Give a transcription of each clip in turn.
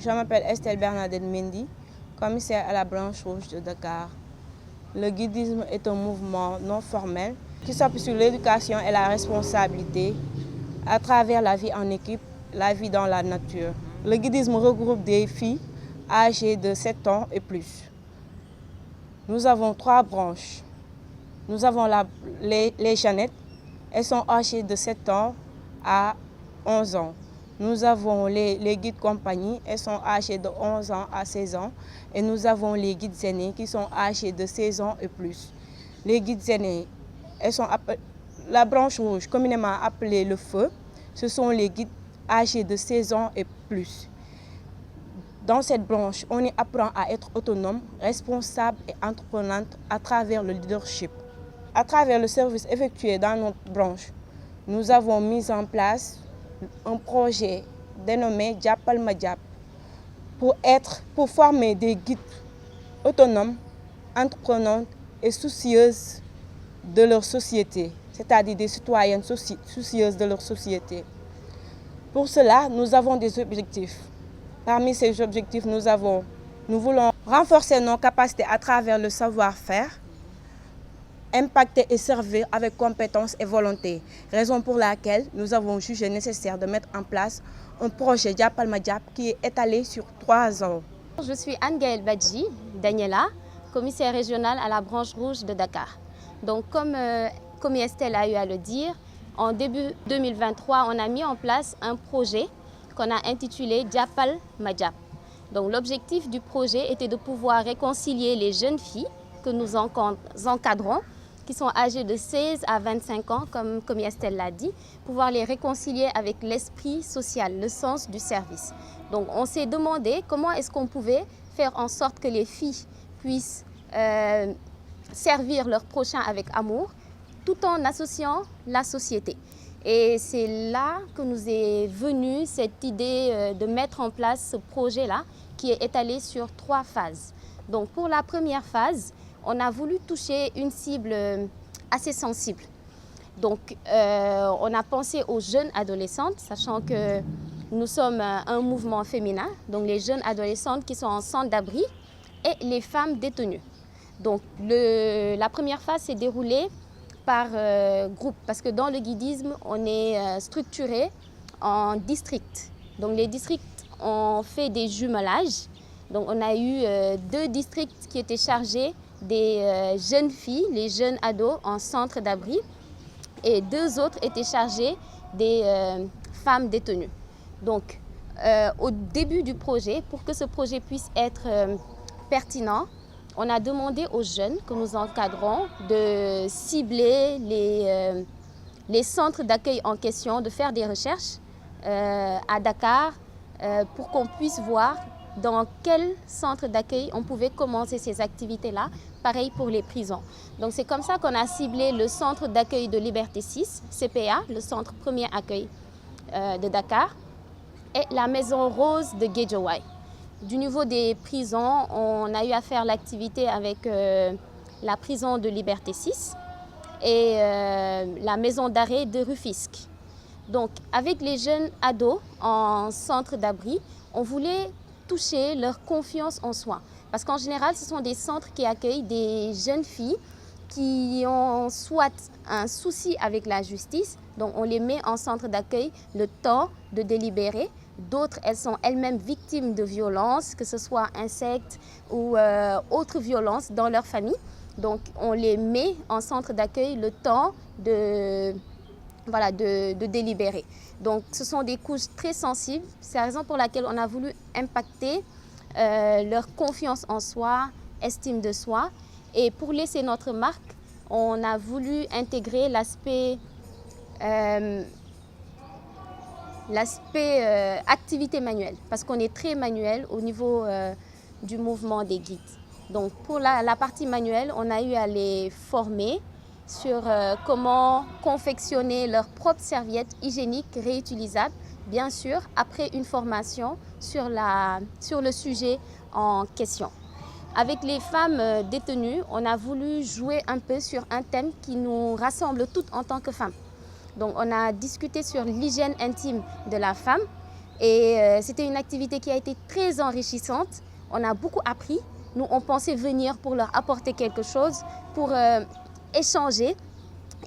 Je m'appelle Estelle Bernadette Mendy, commissaire à la branche rouge de Dakar. Le guidisme est un mouvement non formel qui s'appuie sur l'éducation et la responsabilité à travers la vie en équipe, la vie dans la nature. Le guidisme regroupe des filles âgées de 7 ans et plus. Nous avons 3 branches. Nous avons les Jeannettes, elles sont âgées de 7 ans à 11 ans. Nous avons les guides compagnie, elles sont âgées de 11 ans à 16 ans. Et nous avons les guides aînés qui sont âgés de 16 ans et plus. Les guides aînés, la branche rouge, communément appelée le feu, ce sont les guides âgés de 16 ans et plus. Dans cette branche, on y apprend à être autonome, responsable et entreprenante à travers le leadership. À travers le service effectué dans notre branche, nous avons mis en place un projet dénommé Jappal Ma Japp pour former des guides autonomes, entreprenantes et soucieuses de leur société, c'est-à-dire des citoyennes soucieuses de leur société. Pour cela, nous avons des objectifs. Parmi ces objectifs, nous voulons renforcer nos capacités à travers le savoir-faire, impacter et servir avec compétence et volonté, raison pour laquelle nous avons jugé nécessaire de mettre en place un projet Jappal Ma Japp qui est étalé sur 3 ans. Je suis Anne-Gaëlle Badji, Daniela, commissaire régionale à la branche rouge de Dakar. Donc comme Estelle a eu à le dire, en début 2023, on a mis en place un projet qu'on a intitulé Jappal Ma Japp. Donc l'objectif du projet était de pouvoir réconcilier les jeunes filles que nous encadrons, qui sont âgées de 16 à 25 ans, comme Estelle l'a dit, pouvoir les réconcilier avec l'esprit social, le sens du service. Donc on s'est demandé comment est-ce qu'on pouvait faire en sorte que les filles puissent servir leur prochain avec amour, tout en associant la société. Et c'est là que nous est venue cette idée de mettre en place ce projet-là, qui est étalé sur 3 phases. Donc pour la première phase, on a voulu toucher une cible assez sensible. Donc, on a pensé aux jeunes adolescentes, sachant que nous sommes un mouvement féminin, donc les jeunes adolescentes qui sont en centre d'abri et les femmes détenues. Donc, la première phase s'est déroulée par groupe, parce que dans le guidisme, on est structuré en districts. Donc, les districts ont fait des jumelages. Donc, on a eu 2 districts qui étaient chargés des jeunes filles, les jeunes ados en centre d'abri, et 2 autres étaient chargés des femmes détenues. Donc, au début du projet, pour que ce projet puisse être pertinent, on a demandé aux jeunes que nous encadrons de cibler les centres d'accueil en question, de faire des recherches à Dakar pour qu'on puisse voir dans quel centre d'accueil on pouvait commencer ces activités-là, pareil pour les prisons. Donc c'est comme ça qu'on a ciblé le centre d'accueil de Liberté 6, CPA, le centre premier accueil de Dakar, et la maison rose de Guédiawaye. Du niveau des prisons, on a eu à faire l'activité avec la prison de Liberté 6 et la maison d'arrêt de Rufisque. Donc avec les jeunes ados en centre d'abri, on voulait toucher leur confiance en soi. Parce qu'en général, ce sont des centres qui accueillent des jeunes filles qui ont soit un souci avec la justice, donc on les met en centre d'accueil le temps de délibérer. D'autres, elles sont elles-mêmes victimes de violences, que ce soit insectes ou autres violences dans leur famille. Donc on les met en centre d'accueil le temps de délibérer. Donc ce sont des couches très sensibles. C'est la raison pour laquelle on a voulu impacter leur confiance en soi, estime de soi. Et pour laisser notre marque, on a voulu intégrer l'aspect activité manuelle, parce qu'on est très manuel au niveau du mouvement des guides. Donc pour la partie manuelle, on a eu à les former sur comment confectionner leurs propres serviettes hygiéniques réutilisables, bien sûr, après une formation sur le sujet en question. Avec les femmes détenues, on a voulu jouer un peu sur un thème qui nous rassemble toutes en tant que femmes. Donc on a discuté sur l'hygiène intime de la femme Et c'était une activité qui a été très enrichissante. On a beaucoup appris. Nous, on pensait venir pour leur apporter quelque chose, pour échanger.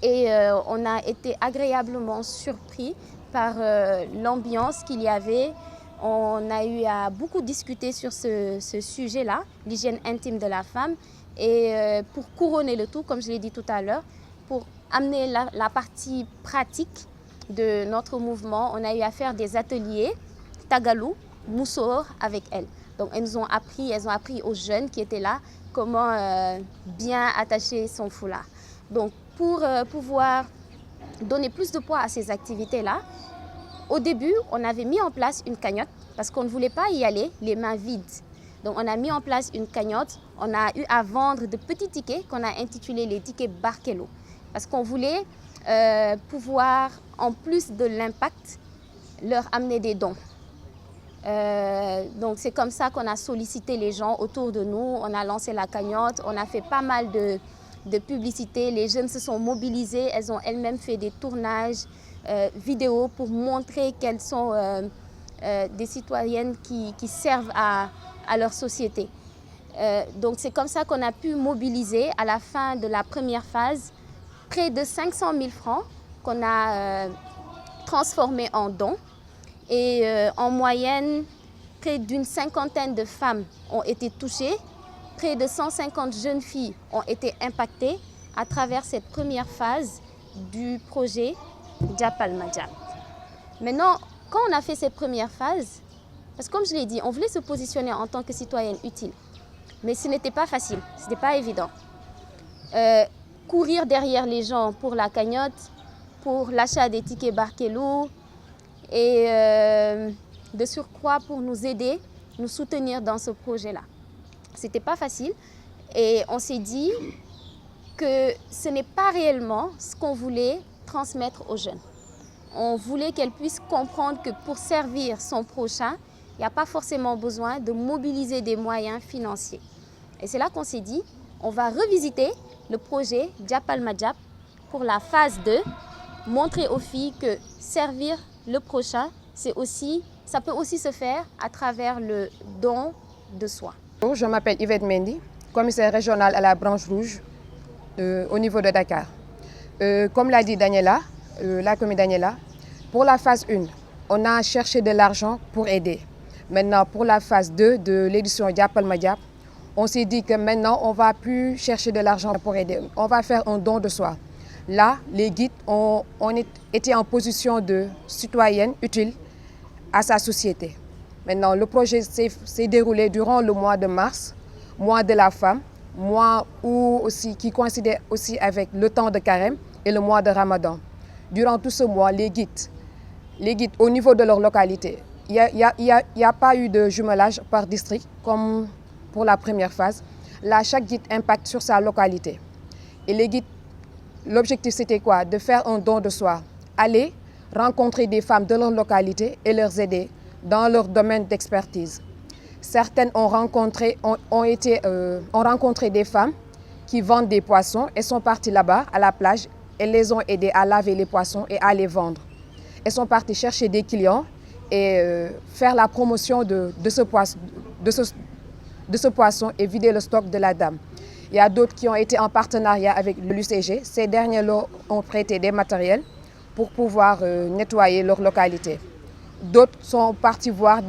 Et on a été agréablement surpris par l'ambiance qu'il y avait. On a eu à beaucoup discuter sur ce sujet-là, l'hygiène intime de la femme. Et pour couronner le tout, comme je l'ai dit tout à l'heure, pour amener la partie pratique de notre mouvement, on a eu à faire des ateliers Tagalou, Moussoor avec elles. Donc elles ont appris aux jeunes qui étaient là comment bien attacher son foulard. Donc pour pouvoir donner plus de poids à ces activités-là, au début, on avait mis en place une cagnotte parce qu'on ne voulait pas y aller les mains vides. Donc on a mis en place une cagnotte, on a eu à vendre de petits tickets qu'on a intitulés les tickets Barkelo. Parce qu'on voulait pouvoir, en plus de l'impact, leur amener des dons. Donc c'est comme ça qu'on a sollicité les gens autour de nous, on a lancé la cagnotte, on a fait pas mal de publicité, les jeunes se sont mobilisés, elles ont elles-mêmes fait des tournages vidéo pour montrer qu'elles sont des citoyennes qui servent à leur société. Donc c'est comme ça qu'on a pu mobiliser à la fin de la première phase près de 500 000 francs qu'on a transformés en dons. Et en moyenne, près d'une cinquantaine de femmes ont été touchées, près de 150 jeunes filles ont été impactées à travers cette première phase du projet Jàppal Ma Jàpp. Maintenant, quand on a fait cette première phase, parce que comme je l'ai dit, on voulait se positionner en tant que citoyenne utile, mais ce n'était pas facile, ce n'était pas évident. Courir derrière les gens pour la cagnotte, pour l'achat des tickets Barkelo, et de surcroît pour nous aider, nous soutenir dans ce projet-là. C'était pas facile et on s'est dit que ce n'est pas réellement ce qu'on voulait transmettre aux jeunes. On voulait qu'elles puissent comprendre que pour servir son prochain, il n'y a pas forcément besoin de mobiliser des moyens financiers. Et c'est là qu'on s'est dit, on va revisiter le projet Jàppal Ma Jàpp pour la phase 2, montrer aux filles que servir le prochain, ça peut aussi se faire à travers le don de soi. Je m'appelle Yvette Mendy, commissaire régionale à la branche rouge au niveau de Dakar. Comme l'a dit Daniela, la commis Daniela, pour la phase 1, on a cherché de l'argent pour aider. Maintenant, pour la phase 2 de l'édition Jàppal Ma Jàpp, on s'est dit que maintenant, on ne va plus chercher de l'argent pour aider. On va faire un don de soi. Là, les guides ont été en position de citoyenne utile à sa société. Maintenant, le projet s'est déroulé durant le mois de mars, mois de la femme, mois qui coïncidait aussi avec le temps de carême et le mois de Ramadan. Durant tout ce mois, les guides au niveau de leur localité, il n'y a pas eu de jumelage par district comme pour la première phase. Là, chaque guide impacte sur sa localité. Et les guides, l'objectif, c'était quoi? De faire un don de soi. Aller rencontrer des femmes de leur localité et leur aider dans leur domaine d'expertise. Certaines ont rencontré des femmes qui vendent des poissons et sont parties là-bas, à la plage, et les ont aidées à laver les poissons et à les vendre. Elles sont parties chercher des clients et faire la promotion de ce poisson et vider le stock de la dame. Il y a d'autres qui ont été en partenariat avec l'UCG. Ces derniers ont prêté des matériels pour pouvoir nettoyer leur localité. D'autres sont partis voir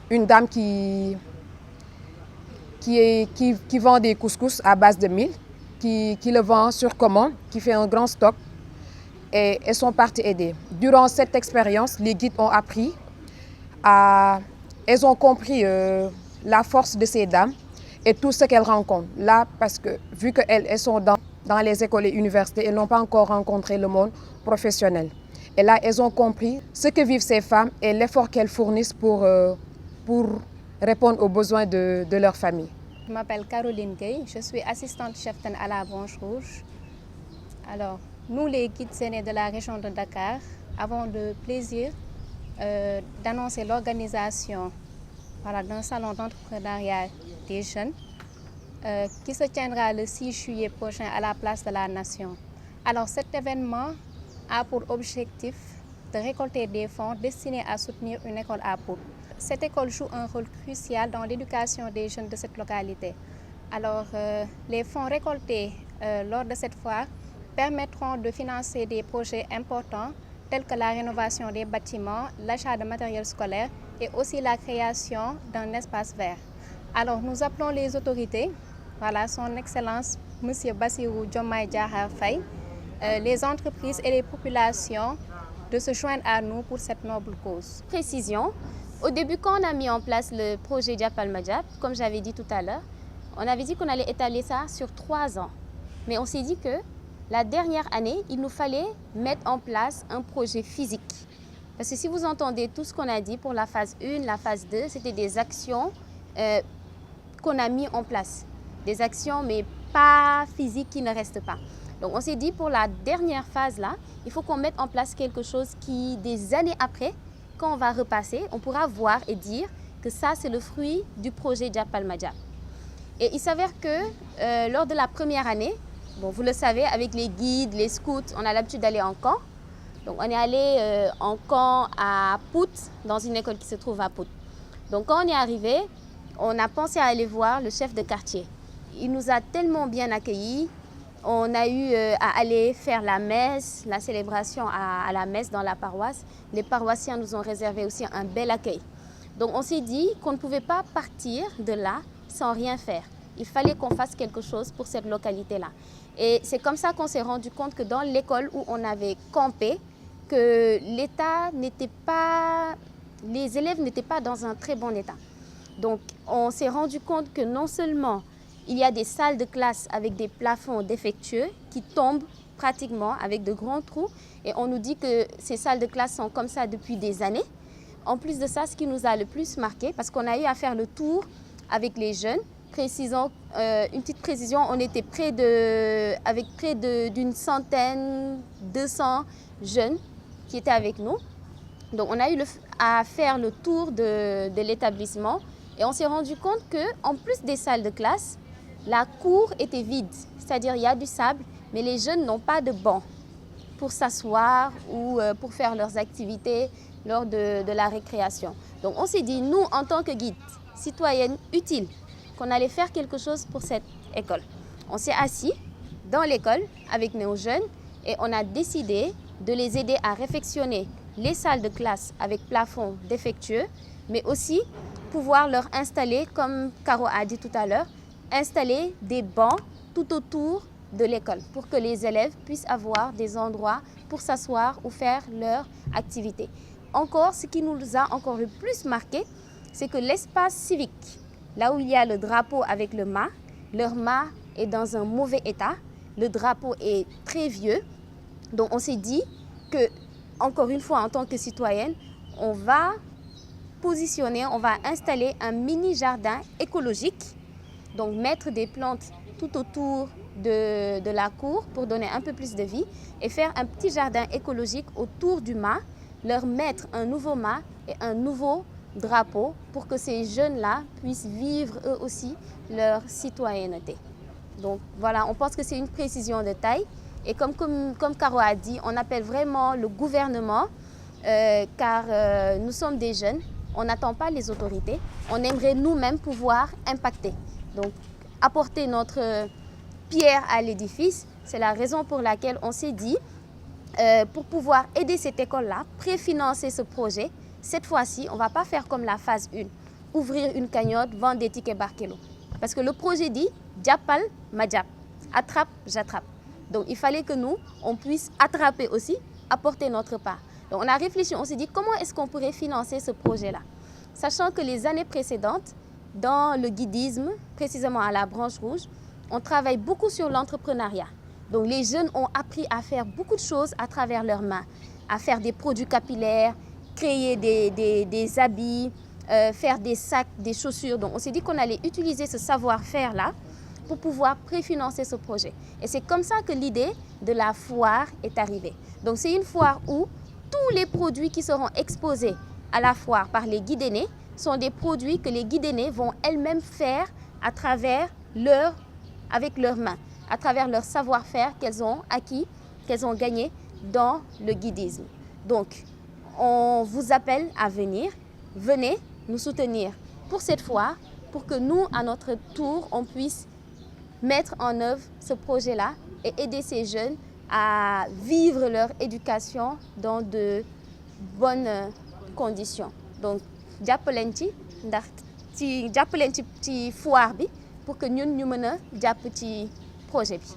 une dame qui vend des couscous à base de mil, qui le vend sur commande, qui fait un grand stock. Et elles sont parties aider. Durant cette expérience, les guides ont appris elles ont compris la force de ces dames et tout ce qu'elles rencontrent. Là, parce que vu qu'elles sont dans les écoles et universités, elles n'ont pas encore rencontré le monde professionnel. Et là, elles ont compris ce que vivent ces femmes et l'effort qu'elles fournissent pour répondre aux besoins de leur famille. Je m'appelle Caroline Gueye, je suis assistante cheftaine à la branche rouge. Alors, nous les guides aînés de la région de Dakar avons le plaisir d'annoncer l'organisation d'un salon d'entrepreneuriat des jeunes qui se tiendra le 6 juillet prochain à la place de la Nation. Alors cet événement a pour objectif de récolter des fonds destinés à soutenir une école à Pout. Cette école joue un rôle crucial dans l'éducation des jeunes de cette localité. Alors, les fonds récoltés lors de cette foire permettront de financer des projets importants tels que la rénovation des bâtiments, l'achat de matériel scolaire et aussi la création d'un espace vert. Alors, nous appelons les autorités, voilà, son Excellence M. Bassirou Diomaye Diakhar Faye, les entreprises et les populations de se joindre à nous pour cette noble cause. Précision, au début quand on a mis en place le projet Jappal Madiap, comme j'avais dit tout à l'heure, on avait dit qu'on allait étaler ça sur 3 ans. Mais on s'est dit que la dernière année, il nous fallait mettre en place un projet physique. Parce que si vous entendez tout ce qu'on a dit pour la phase 1, la phase 2, c'était des actions qu'on a mis en place. Des actions mais pas physiques qui ne restent pas. Donc on s'est dit pour la dernière phase là, il faut qu'on mette en place quelque chose qui, des années après, quand on va repasser, on pourra voir et dire que ça c'est le fruit du projet Jappal Madiap. Et il s'avère que lors de la première année, bon, vous le savez, avec les guides, les scouts, on a l'habitude d'aller en camp. Donc on est allé en camp à Pout, dans une école qui se trouve à Pout. Donc quand on est arrivé, on a pensé à aller voir le chef de quartier. Il nous a tellement bien accueillis. On a eu à aller faire la messe, la célébration à la messe dans la paroisse. Les paroissiens nous ont réservé aussi un bel accueil. Donc on s'est dit qu'on ne pouvait pas partir de là sans rien faire. Il fallait qu'on fasse quelque chose pour cette localité-là. Et c'est comme ça qu'on s'est rendu compte que dans l'école où on avait campé, que l'état n'était pas, les élèves n'étaient pas dans un très bon état. Donc on s'est rendu compte que non seulement il y a des salles de classe avec des plafonds défectueux qui tombent pratiquement avec de grands trous et on nous dit que ces salles de classe sont comme ça depuis des années. En plus de ça, ce qui nous a le plus marqué, parce qu'on a eu à faire le tour avec les jeunes, précisons, une petite précision, on était avec près d'une centaine, 200 jeunes qui étaient avec nous. Donc on a eu à faire le tour de l'établissement et on s'est rendu compte qu'en plus des salles de classe, la cour était vide, c'est-à-dire il y a du sable, mais les jeunes n'ont pas de banc pour s'asseoir ou pour faire leurs activités lors de la récréation. Donc on s'est dit, nous en tant que guides citoyennes utiles, qu'on allait faire quelque chose pour cette école. On s'est assis dans l'école avec nos jeunes et on a décidé de les aider à réfectionner les salles de classe avec plafond défectueux, mais aussi pouvoir leur installer, comme Caro a dit tout à l'heure, installer des bancs tout autour de l'école pour que les élèves puissent avoir des endroits pour s'asseoir ou faire leur activité. Encore, ce qui nous a encore le plus marqué, c'est que l'espace civique, là où il y a le drapeau avec le mât, leur mât est dans un mauvais état, le drapeau est très vieux. Donc on s'est dit que, encore une fois en tant que citoyenne, on va positionner, on va installer un mini jardin écologique. Donc mettre des plantes tout autour de la cour pour donner un peu plus de vie et faire un petit jardin écologique autour du mât, leur mettre un nouveau mât et un nouveau drapeau pour que ces jeunes-là puissent vivre eux aussi leur citoyenneté. Donc voilà, on pense que c'est une précision de taille et comme Caro a dit, on appelle vraiment le gouvernement car nous sommes des jeunes, on n'attend pas les autorités, on aimerait nous-mêmes pouvoir impacter. Donc, apporter notre pierre à l'édifice, c'est la raison pour laquelle on s'est dit, pour pouvoir aider cette école-là, préfinancer ce projet, cette fois-ci, on ne va pas faire comme la phase 1, ouvrir une cagnotte, vendre des tickets Barkelo. Parce que le projet dit, Jappal Madiap, attrape, j'attrape. Donc, il fallait que nous, on puisse attraper aussi, apporter notre part. Donc, on a réfléchi, on s'est dit, comment est-ce qu'on pourrait financer ce projet-là? Sachant que les années précédentes, dans le guidisme, précisément à la branche rouge, on travaille beaucoup sur l'entrepreneuriat. Donc les jeunes ont appris à faire beaucoup de choses à travers leurs mains, à faire des produits capillaires, créer des habits, faire des sacs, des chaussures. Donc on s'est dit qu'on allait utiliser ce savoir-faire-là pour pouvoir préfinancer ce projet. Et c'est comme ça que l'idée de la foire est arrivée. Donc c'est une foire où tous les produits qui seront exposés à la foire par les guides aînés sont des produits que les guides aînés vont elles-mêmes faire à travers avec leurs mains, à travers leur savoir-faire qu'elles ont acquis, qu'elles ont gagné dans le guidisme. Donc, on vous appelle à venir. Venez nous soutenir pour cette fois, pour que nous, à notre tour, on puisse mettre en œuvre ce projet-là et aider ces jeunes à vivre leur éducation dans de bonnes conditions. Donc, jàppaleen ci foire bi pour que ñun ñu mën a jàpp ci projet bi.